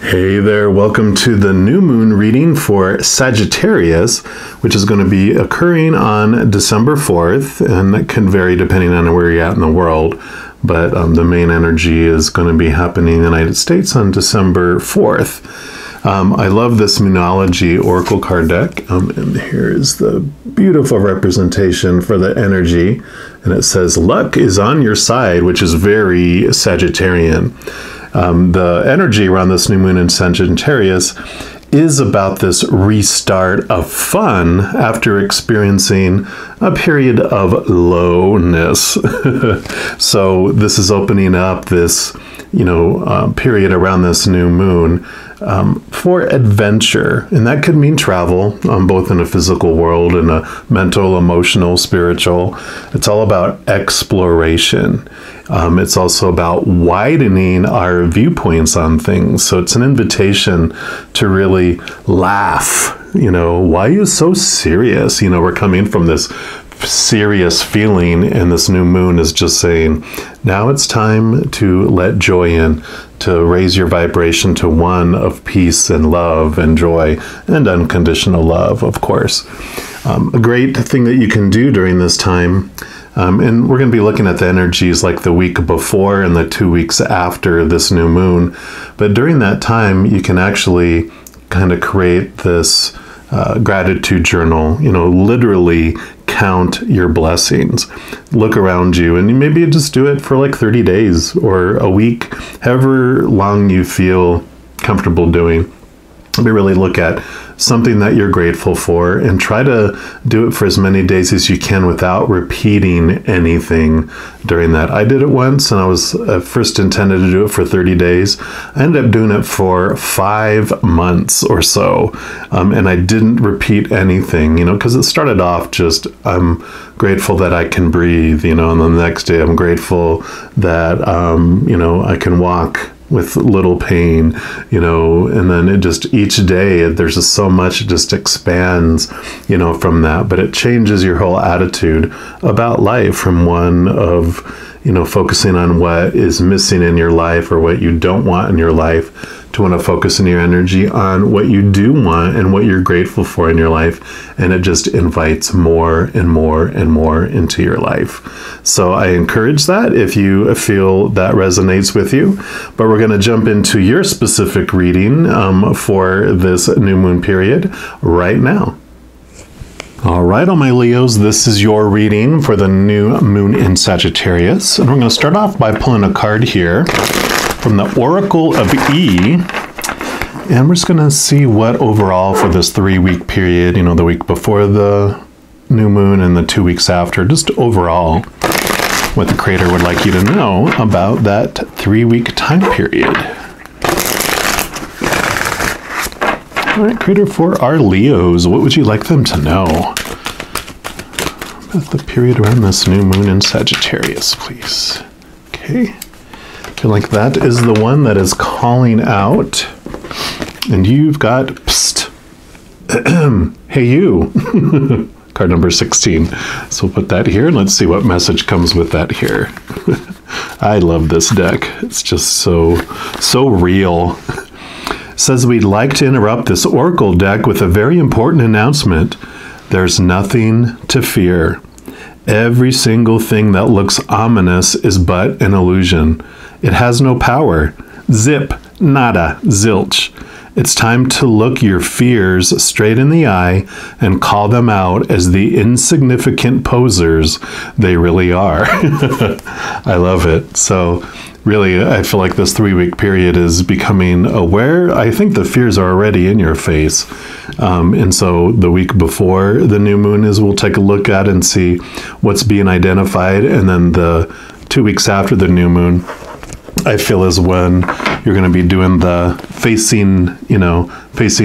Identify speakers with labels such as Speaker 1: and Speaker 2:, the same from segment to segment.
Speaker 1: Hey there, welcome to the new moon reading for Sagittarius, which is going to be occurring on December 4th, and that can vary depending on where you're at in the world, but the main energy is going to be happening in the United States on December 4th. I love this Moonology Oracle card deck, and here's the beautiful representation for the energy, and it says, luck is on your side, which is very Sagittarian. The energy around this new moon in Sagittarius is about this restart of fun after experiencing a period of lowness. So this is opening up this, period around this new moon for adventure. And that could mean travel, both in a physical world and a mental, emotional, spiritual. It's all about exploration. It's also about widening our viewpoints on things. So it's an invitation to really laugh. Why are you so serious? We're coming from this serious feeling, and this new moon is just saying, now it's time to let joy in, to raise your vibration to one of peace and love and joy and unconditional love, of course. A great thing that you can do during this time, and we're going to be looking at the energies like the week before and the 2 weeks after this new moon, but during that time you can actually kind of create this gratitude journal, literally count your blessings. Look around you, and maybe just do it for like 30 days or a week, however long you feel comfortable doing. Maybe really look at something that you're grateful for and try to do it for as many days as you can without repeating anything during that. I did it once, and I was first intended to do it for 30 days. I ended up doing it for 5 months or so, and I didn't repeat anything, because it started off just, I'm grateful that I can breathe, and the next day I'm grateful that, I can walk with little pain, and then it just, each day there's just so much, it just expands, from that, but it changes your whole attitude about life from one of, focusing on what is missing in your life or what you don't want in your life, to want to focus in your energy on what you do want and what you're grateful for in your life. And it just invites more and more and more into your life. So I encourage that if you feel that resonates with you. But we're going to jump into your specific reading for this new moon period right now. All right, all my Leos, this is your reading for the new moon in Sagittarius. And we're going to start off by pulling a card here from the Oracle of E. And we're just going to see what overall for this 3-week period, the week before the new moon and the 2 weeks after, just overall what the Creator would like you to know about that 3-week time period. All right, Creator, for our Leos, what would you like them to know about the period around this new moon in Sagittarius, please? Okay. I feel like that is the one that is calling out. And you've got, psst, hey you, card number 16. So we'll put that here, and let's see what message comes with that here. I love this deck. It's just so real. Says we'd like to interrupt this Oracle deck with a very important announcement. There's nothing to fear. Every single thing that looks ominous is but an illusion. It has no power. Zip, nada, zilch. It's time to look your fears straight in the eye and call them out as the insignificant posers they really are. I love it. So really, I feel like this 3-week period is becoming aware. I think the fears are already in your face. And so the week before the new moon is, we'll take a look at and see what's being identified. And then the 2 weeks after the new moon, I feel, is when you're going to be doing the facing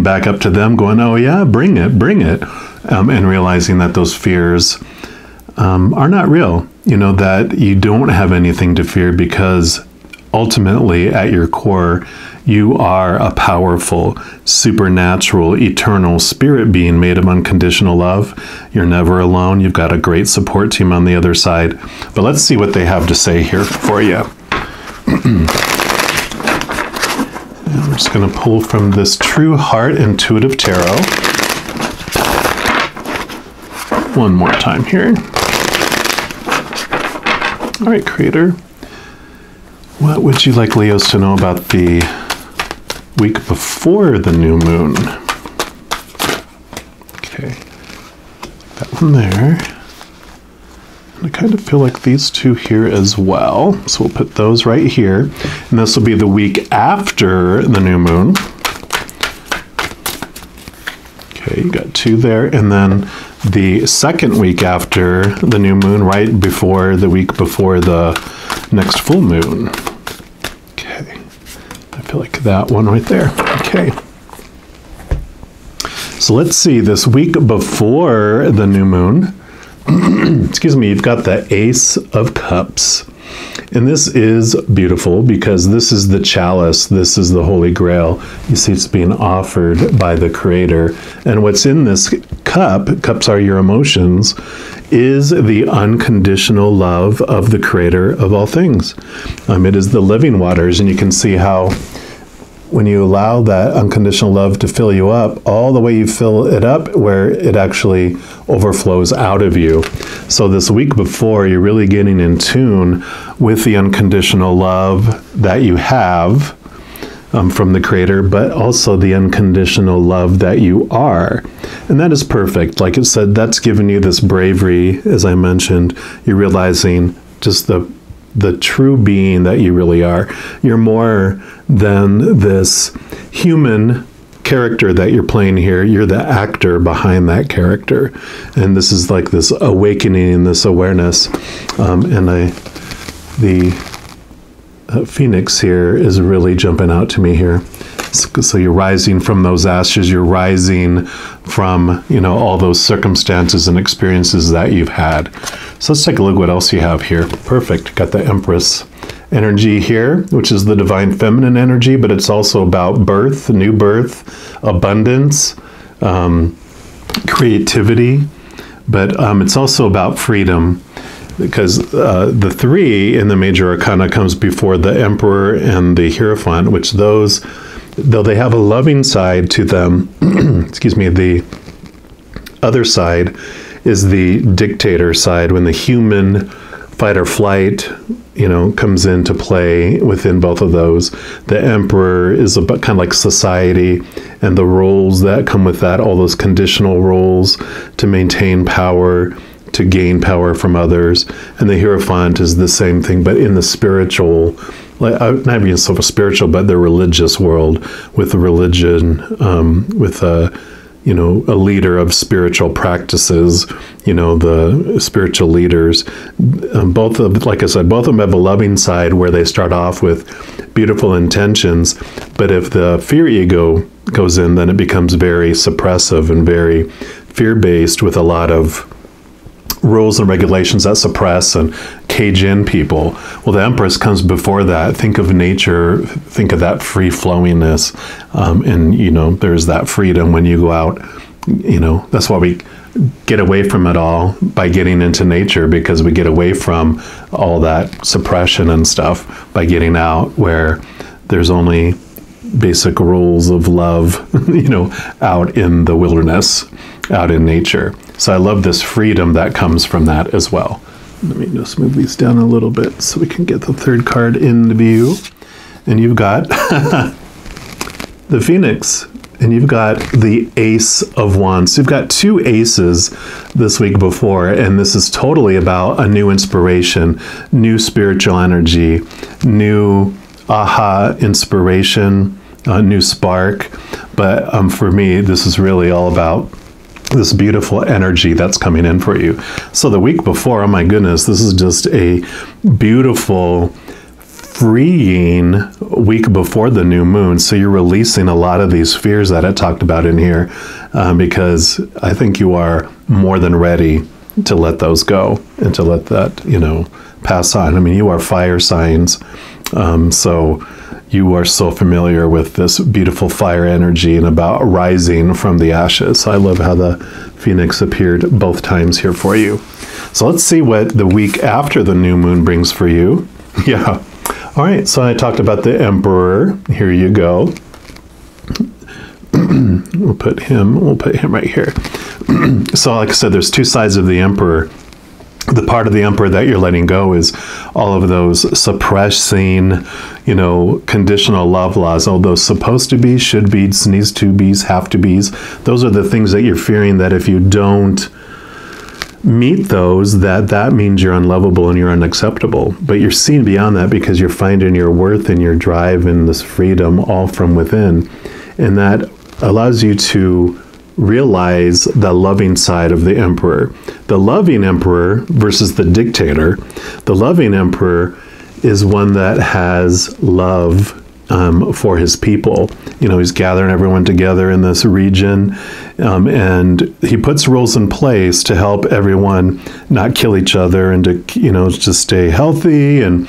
Speaker 1: back up to them, going, oh yeah, bring it, and realizing that those fears are not real, that you don't have anything to fear, because ultimately at your core, you are a powerful, supernatural, eternal spirit being made of unconditional love. You're never alone. You've got a great support team on the other side. But let's see what they have to say here for you. And we're just going to pull from this True Heart Intuitive Tarot. One more time here. All right, Creator. What would you like Leos to know about the week before the new moon? Okay, that one there. And I kind of feel like these two here as well. So we'll put those right here. And this will be the week after the new moon. Okay, you got two there. And then the second week after the new moon, right before the week before the next full moon. Okay, I feel like that one right there. Okay. So let's see, this week before the new moon, excuse me, you've got the Ace of Cups. And this is beautiful because this is the chalice, this is the Holy Grail. You see it's being offered by the Creator. And what's in this cup, cups are your emotions, is the unconditional love of the Creator of all things. It is the living waters, and you can see how when you allow that unconditional love to fill you up, all the way you fill it up where it actually overflows out of you. So this week before, you're really getting in tune with the unconditional love that you have from the Creator, but also the unconditional love that you are. And that is perfect. Like it said, that's given you this bravery, as I mentioned. You're realizing just the true being that you really are. You're more than this human character that you're playing here. You're the actor behind that character. And this is like this awakening, this awareness. The Phoenix here is really jumping out to me here. So you're rising from those ashes. You're rising from, all those circumstances and experiences that you've had. So let's take a look what else you have here. Perfect. Got the Empress energy here, which is the divine feminine energy, but it's also about birth, new birth, abundance, creativity, but it's also about freedom, because the 3 in the major arcana comes before the Emperor and the Hierophant, which those, though they have a loving side to them, excuse me, the other side is the dictator side, when the human fight or flight, comes into play within both of those. The Emperor is about kind of like society and the roles that come with that, all those conditional roles to maintain power, to gain power from others. And the Hierophant is the same thing, but in the spiritual, like not even so spiritual, but the religious world, with the religion, with a leader of spiritual practices, the spiritual leaders. Both of, like I said, both of them have a loving side where they start off with beautiful intentions, but if the fear ego goes in, then it becomes very suppressive and very fear-based, with a lot of rules and regulations that suppress and cage in people. Well, the Empress comes before that. Think of nature, think of that free-flowingness, and there's that freedom when you go out. That's why we get away from it all by getting into nature, because we get away from all that suppression and stuff by getting out, where there's only basic rules of love, out in the wilderness, out in nature. So I love this freedom that comes from that as well. Let me just move these down a little bit so we can get the third card in view. And you've got the Phoenix, and you've got the Ace of Wands. So you've got 2 aces this week before, and this is totally about a new inspiration, new spiritual energy, new aha inspiration, new spark. But for me, this is really all about this beautiful energy that's coming in for you. So the week before, oh my goodness, this is just a beautiful, freeing week before the new moon. So you're releasing a lot of these fears that I talked about in here, because I think you are more than ready to let those go and to let that, pass on. I mean, you are fire signs. So you are so familiar with this beautiful fire energy and about rising from the ashes. I love how the Phoenix appeared both times here for you. So let's see what the week after the new moon brings for you. Yeah. All right. So I talked about the Emperor. Here you go. we'll put him right here. So like I said, there's two sides of the emperor. The part of the emperor that you're letting go is all of those suppressing, conditional love laws, all those supposed to be, should be's, needs to be's, have to be's. Those are the things that you're fearing that if you don't meet those, that means you're unlovable and you're unacceptable. But you're seeing beyond that because you're finding your worth and your drive and this freedom all from within. And that allows you to realize the loving side of the emperor. The loving emperor versus the dictator. The loving emperor is one that has love for his people. He's gathering everyone together in this region, and he puts rules in place to help everyone not kill each other and to just stay healthy and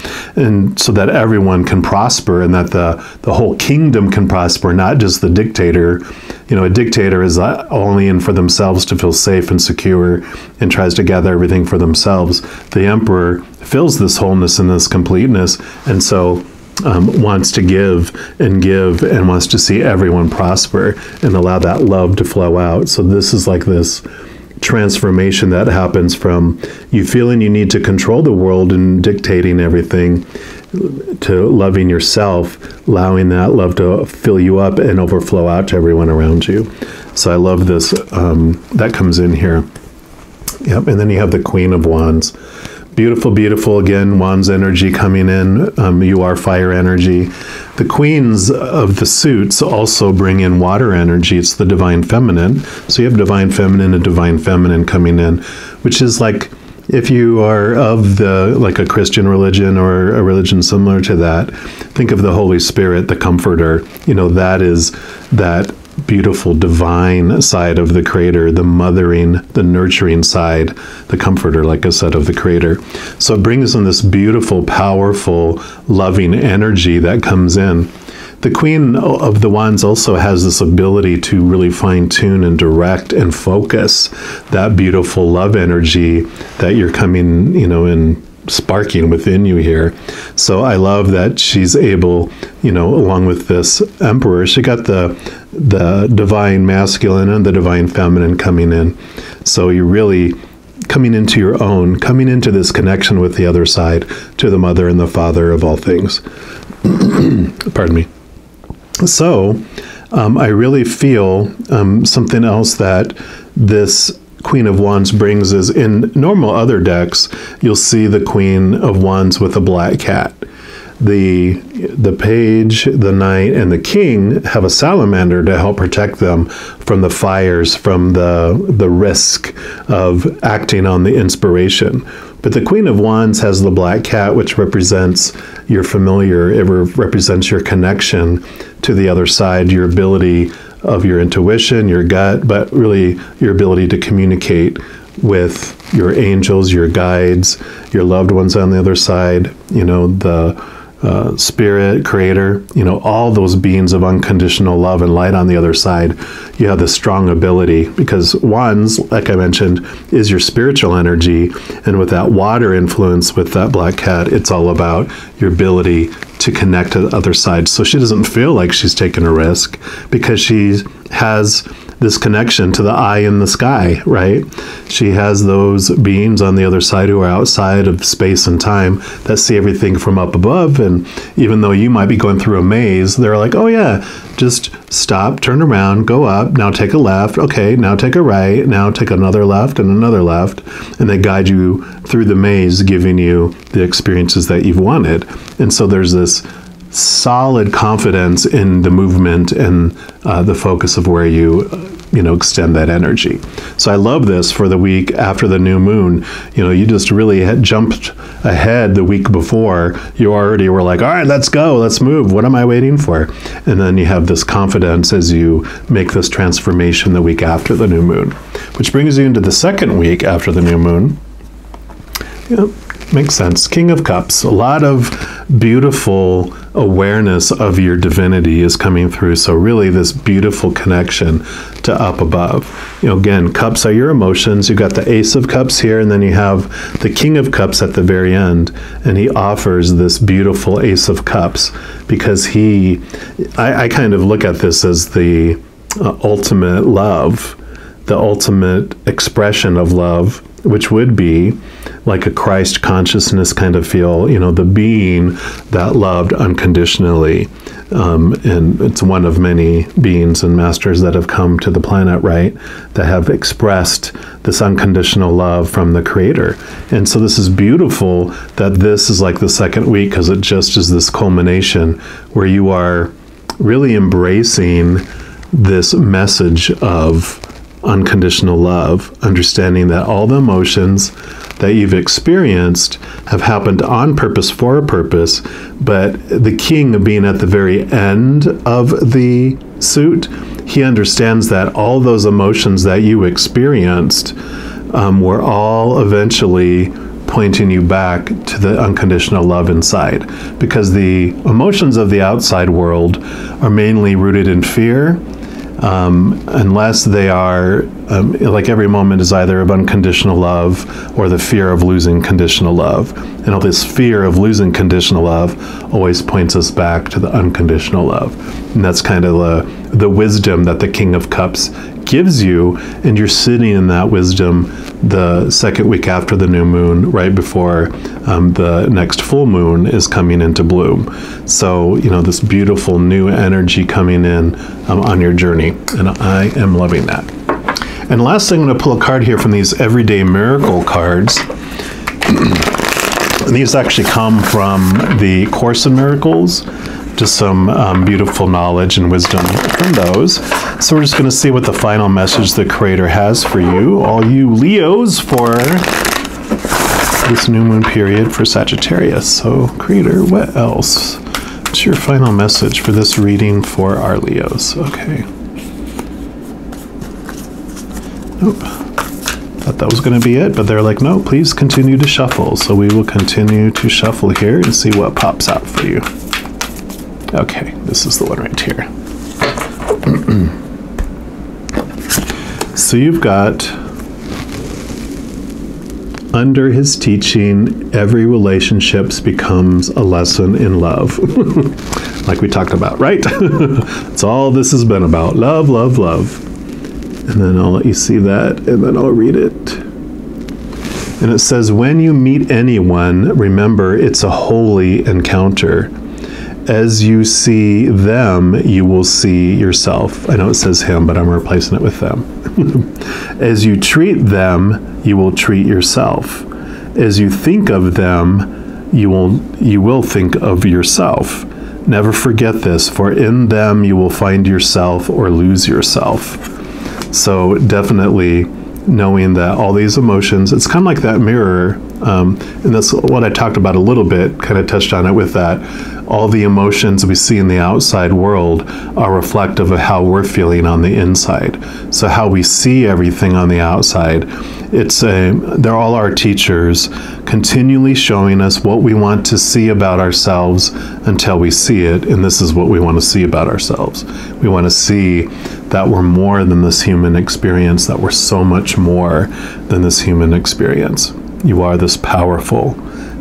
Speaker 1: so that everyone can prosper and that the whole kingdom can prosper, not just the dictator. A dictator is only in for themselves to feel safe and secure and tries to gather everything for themselves. The emperor feels this wholeness and this completeness, and so wants to give and wants to see everyone prosper and allow that love to flow out. So this is like this transformation that happens from you feeling you need to control the world and dictating everything to loving yourself, allowing that love to fill you up and overflow out to everyone around you. So I love this. That comes in here. Yep. And then you have the Queen of Wands. Beautiful, beautiful. Again, Wands energy coming in. You are fire energy. The queens of the suits also bring in water energy. It's the divine feminine. So you have divine feminine and divine feminine coming in, which is like if you are of like a Christian religion or a religion similar to that, think of the Holy Spirit, the comforter. That is that beautiful divine side of the creator, the mothering, the nurturing side, the comforter, like I said, of the creator. So it brings in this beautiful, powerful, loving energy that comes in. The Queen of the Wands also has this ability to really fine-tune and direct and focus that beautiful love energy that you're coming, in sparking within you here. So I love that she's able, along with this emperor, she got the divine masculine and the divine feminine coming in. So you're really coming into your own, coming into this connection with the other side, to the mother and the father of all things. Pardon me. So I really feel something else that this Queen of Wands brings is in normal other decks, you'll see the Queen of Wands with a black cat. The page, the knight, and the king have a salamander to help protect them from the fires, from the risk of acting on the inspiration. But the Queen of Wands has the black cat, which represents your familiar. It represents your connection to the other side, your ability of your intuition, your gut, but really your ability to communicate with your angels, your guides, your loved ones on the other side, the spirit, creator, all those beings of unconditional love and light on the other side. You have this strong ability because Wands, like I mentioned, is your spiritual energy. And with that water influence, with that black cat, it's all about your ability to connect to the other side. So she doesn't feel like she's taking a risk because she has this connection to the eye in the sky, right? She has those beings on the other side who are outside of space and time that see everything from up above. And even though you might be going through a maze, they're like, oh yeah, just stop, turn around, go up, now take a left, okay, now take a right, now take another left and another left. And they guide you through the maze, giving you the experiences that you've wanted. And so there's this solid confidence in the movement and the focus of where you extend that energy. So I love this for the week after the new moon. You just really had jumped ahead the week before. You already were like, all right, let's go, let's move. What am I waiting for? And then you have this confidence as you make this transformation the week after the new moon, which brings you into the second week after the new moon. Yep. Makes sense. King of Cups. A lot of beautiful awareness of your divinity is coming through. So really this beautiful connection to up above. Again, cups are your emotions. You've got the Ace of Cups here, and then you have the King of Cups at the very end. And he offers this beautiful Ace of Cups because I kind of look at this as the ultimate love, the ultimate expression of love, which would be like a Christ consciousness kind of feel, you know, the being that loved unconditionally. And it's one of many beings and masters that have come to the planet, right, that have expressed this unconditional love from the Creator. And so this is beautiful that this is like the second week, because it just is this culmination where you are really embracing this message of unconditional love, understanding that all the emotions that you've experienced have happened on purpose for a purpose, but the king being at the very end of the suit, he understands that all those emotions that you experienced were all eventually pointing you back to the unconditional love inside, because the emotions of the outside world are mainly rooted in fear, unless they are, like every moment is either of unconditional love or the fear of losing conditional love. And all this fear of losing conditional love always points us back to the unconditional love. And that's kind of the wisdom that the King of Cups gives you, and you're sitting in that wisdom the second week after the new moon, right before the next full moon is coming into bloom. So, you know, this beautiful new energy coming in on your journey, and I am loving that. And last thing, I'm going to pull a card here from these Everyday Miracle cards. And these actually come from the Course in Miracles. Just some beautiful knowledge and wisdom from those. So we're just going to see what the final message the Creator has for you, all you Leos, for this new moon period for Sagittarius. So Creator, what else? What's your final message for this reading for our Leos? Okay. Nope. Thought that was going to be it, but they're like, no, please continue to shuffle. So we will continue to shuffle here and see what pops out for you. Okay, this is the one right here. So you've got, under his teaching, every relationship becomes a lesson in love. Like we talked about, right? That's all this has been about. Love, love, love. And then I'll let you see that, and then I'll read it. And it says, when you meet anyone, remember it's a holy encounter. As you see them, you will see yourself. I know it says him, but I'm replacing it with them. As you treat them, you will treat yourself. As you think of them, you will think of yourself. Never forget this, for in them you will find yourself or lose yourself. So definitely knowing that all these emotions, it's kind of like that mirror, and that's what I talked about a little bit, kind of touched on it with that. All the emotions we see in the outside world are reflective of how we're feeling on the inside. So how we see everything on the outside, they're all our teachers, continually showing us what we want to see about ourselves until we see it, and this is what we want to see about ourselves. We want to see that we're more than this human experience, that we're so much more than this human experience. You are this powerful,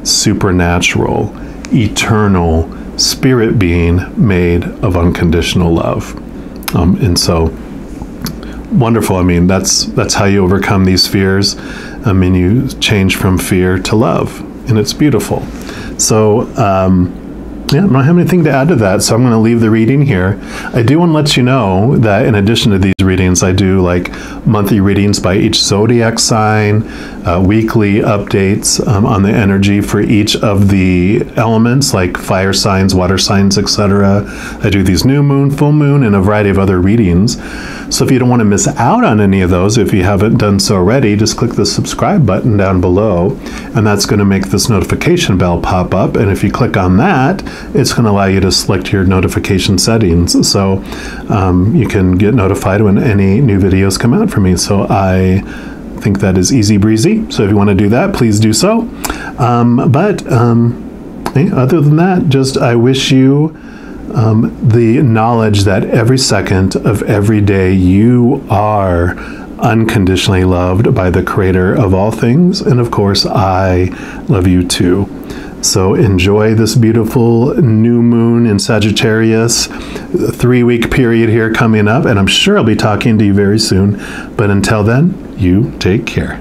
Speaker 1: supernatural, eternal spirit being made of unconditional love. And so wonderful. I mean, that's how you overcome these fears. I mean, you change from fear to love, and it's beautiful. So yeah, I don't have anything to add to that, so I'm going to leave the reading here. I do want to let you know that in addition to these readings, I do like monthly readings by each zodiac sign, weekly updates on the energy for each of the elements, like fire signs, water signs, etc. I do these new moon, full moon, and a variety of other readings. So if you don't want to miss out on any of those, if you haven't done so already, just click the subscribe button down below, and that's going to make this notification bell pop up. And if you click on that, it's going to allow you to select your notification settings, so you can get notified when any new videos come out for me. So I think that is easy breezy. So if you want to do that, please do so. Other than that, just I wish you the knowledge that every second of every day you are unconditionally loved by the Creator of all things, and of course I love you too. So enjoy this beautiful new moon in Sagittarius, 3-week period here coming up, and I'm sure I'll be talking to you very soon. But until then, you take care.